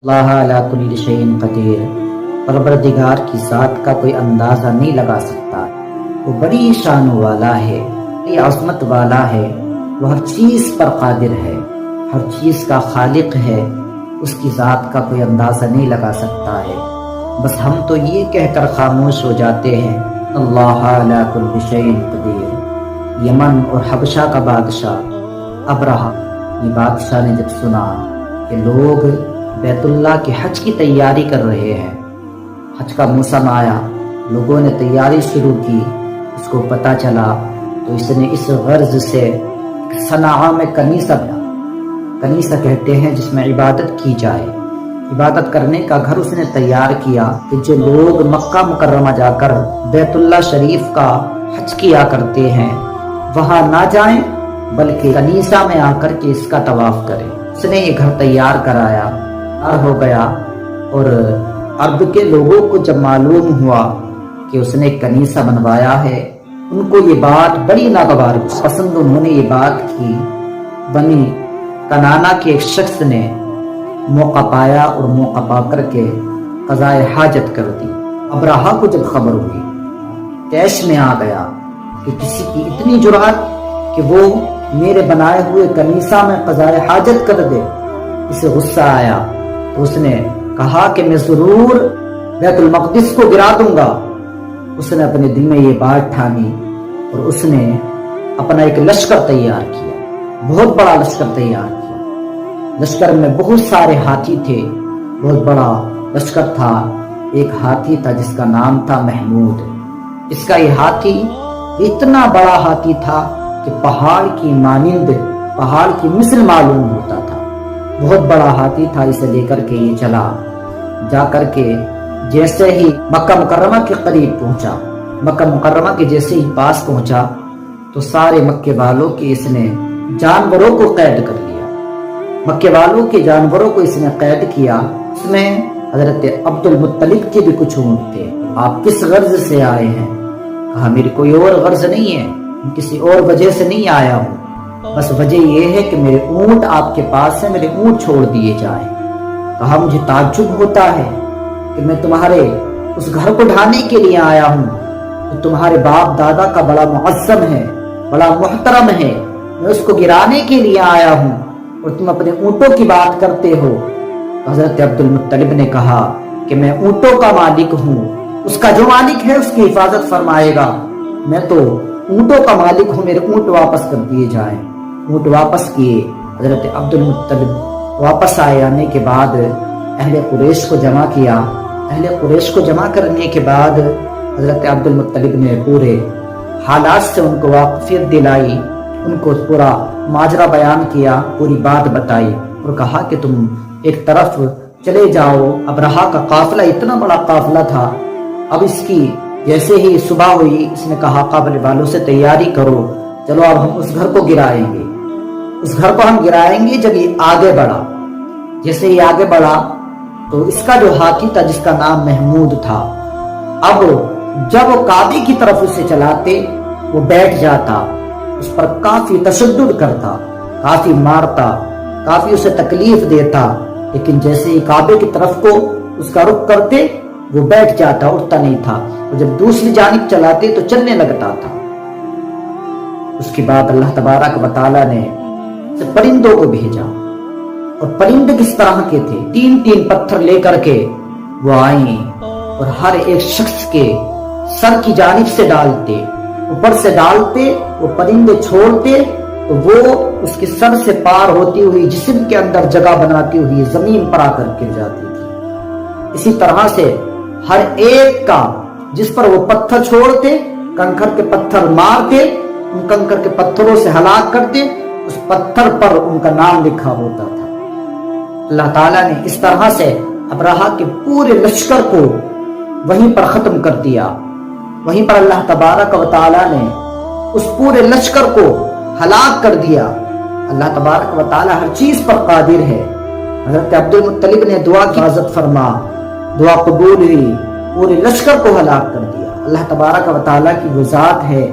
اللہ علی کل شیء قدیر، پروردگار کی ذات کا کوئی اندازہ نہیں لگا سکتا۔ وہ بڑی شان والا ہے، بڑی عظمت والا ہے، وہ ہر چیز پر قادر ہے، ہر چیز کا خالق ہے، اس کی ذات کا کوئی اندازہ نہیں لگا سکتا ہے۔ بس ہم تو یہ کہہ کر خاموش ہو جاتے ہیں اللہ علی کل شیء قدیر۔ یمن اور حبشہ کا بادشاہ ابرہہ، یہ بادشاہ نے جب سنا کہ لوگ بیت اللہ کے حج کی تیاری کر رہے ہیں، حج کا موسم آیا، لوگوں نے تیاری شروع کی، اس کو پتہ چلا تو اس نے اس غرض سے صنعاء میں کنیسہ کہتے ہیں جس میں عبادت کی جائے، عبادت کرنے کا گھر اس نے تیار کیا کہ جو لوگ مکہ مکرمہ جا کر بیت اللہ شریف کا حج کیا کرتے ہیں وہاں نہ جائیں بلکہ کنیسہ میں آ کر کے اس کا طواف کریں۔ اس نے یہ گھر تیار کرایا ہو گیا، اور عرب کے لوگوں کو جب معلوم ہوا کہ اس نے کنیسہ بنوایا ہے، ان کو یہ بات بڑی ناگوار پسند، انہوں نے یہ بات کی۔ بنی کنانا کے ایک شخص نے موقع پایا اور موقع پا کر کے قضاء حاجت کر دی۔ ابرہہ کو جب خبر ہوئی، تیش میں آ گیا کہ کسی کی اتنی جرأت کہ وہ میرے بنائے ہوئے کنیسہ میں قضاء حاجت کر دے، اسے غصہ آیا تو اس نے کہا کہ میں ضرور بیت المقدس کو گرا دوں گا۔ اس نے اپنے دل میں یہ بات ٹھانی اور اس نے اپنا ایک لشکر تیار کیا، بہت بڑا لشکر تیار کیا۔ لشکر میں بہت سارے ہاتھی تھے، بہت بڑا لشکر تھا۔ ایک ہاتھی تھا جس کا نام تھا محمود۔ اس کا یہ ہاتھی اتنا بڑا ہاتھی تھا کہ پہاڑ کی مانند، پہاڑ کی مثل معلوم ہوتا تھا، بہت بڑا ہاتھی تھا۔ اسے لے کر کے یہ چلا، جا کر کے جیسے ہی مکہ مکرمہ کے قریب پہنچا، مکہ مکرمہ کے جیسے ہی پاس پہنچا تو سارے مکے والوں کے اس نے جانوروں کو قید کر لیا، مکے والوں کے جانوروں کو اس نے قید کیا۔ اس میں حضرت عبد المطلب کے بھی کچھ اونٹ تھے۔ آپ کس غرض سے آئے ہیں؟ کہا میری کوئی اور غرض نہیں ہے، کسی اور وجہ سے نہیں آیا ہوں، بس وجہ یہ ہے کہ میرے اونٹ آپ کے پاس ہیں، میرے اونٹ چھوڑ دیے جائیں۔ کہا مجھے تعجب ہوتا ہے کہ میں تمہارے اس گھر کو ڈھانے کے لیے آیا ہوں جو تمہارے باپ دادا کا بڑا معظم ہے، بڑا محترم ہے، میں اس کو گرانے کے لیے آیا ہوں اور تم اپنے اونٹوں کی بات کرتے ہو۔ حضرت عبد المطلب نے کہا کہ میں اونٹوں کا مالک ہوں، اس کا جو مالک ہے اس کی حفاظت فرمائے گا، میں تو اونٹوں کا مالک ہوں، میرے اونٹ واپس کر دیے جائیں۔ اونٹ واپس کیے۔ حضرت عبد المطلب واپس آئے، آنے کے بعد اہل قریش کو جمع کیا۔ اہل قریش کو جمع کرنے کے بعد حضرت عبد المطلب نے پورے حالات سے ان کو واقفیت دلائی، ان کو پورا ماجرا بیان کیا، پوری بات بتائی اور کہا کہ تم ایک طرف چلے جاؤ۔ ابرہہ کا قافلہ اتنا بڑا قافلہ تھا، اب اس کی جیسے ہی صبح ہوئی اس نے کہا قافلے والوں سے تیاری کرو، چلو اب ہم اس گھر کو گرائیں گے، اس گھر کو ہم گرائیں گے۔ جب یہ آگے بڑھا، جیسے ہی آگے بڑھا تو اس کا جو ہاتھی تھا جس کا نام محمود تھا، اب جب وہ کعبے کی طرف اسے چلاتے وہ بیٹھ جاتا، اس پر کافی تشدد کرتا، کافی مارتا، کافی اسے تکلیف دیتا، لیکن جیسے ہی کعبے کی طرف کو اس کا رخ کرتے وہ بیٹھ جاتا، اٹھتا نہیں تھا، اور جب دوسری جانب چلاتے تو چلنے لگتا تھا۔ اس کے بعد اللہ تبارک و تعالیٰ نے پرندوں کو بھیجا، اور پرندے کس طرح کے تھے، تین تین پتھر لے کر کے وہ آئیں اور ہر ایک شخص کے سر کی جانب سے ڈالتے، اوپر سے ڈالتے، وہ پرندے چھوڑتے تو وہ اس کے سر سے پار ہوتی ہوئی جسم کے اندر جگہ بناتی ہوئی زمین پر آ کر گر جاتی تھی۔ اسی طرح سے ہر ایک کا جس پر وہ پتھر چھوڑتے، کنکر کے پتھر مارتے، ان کنکر کے پتھروں سے ہلاک کرتے، اس پتھر پر ان کا نام لکھا ہوتا تھا۔ اللہ تعالیٰ نے اس طرح سے ابرہہ کے پورے لشکر کو وہیں پر ختم کر دیا، وہیں پر اللہ تبارک و تعالیٰ نے اس پورے لشکر کو ہلاک کر دیا۔ اللہ تبارک و تعالیٰ ہر چیز پر قادر ہے۔ حضرت عبد المطلب نے دعا کی، حفاظت فرما، دعا قبول ہوئی، پورے لشکر کو ہلاک کر دیا۔ اللہ تبارک و تعالیٰ کی وہ ذات ہے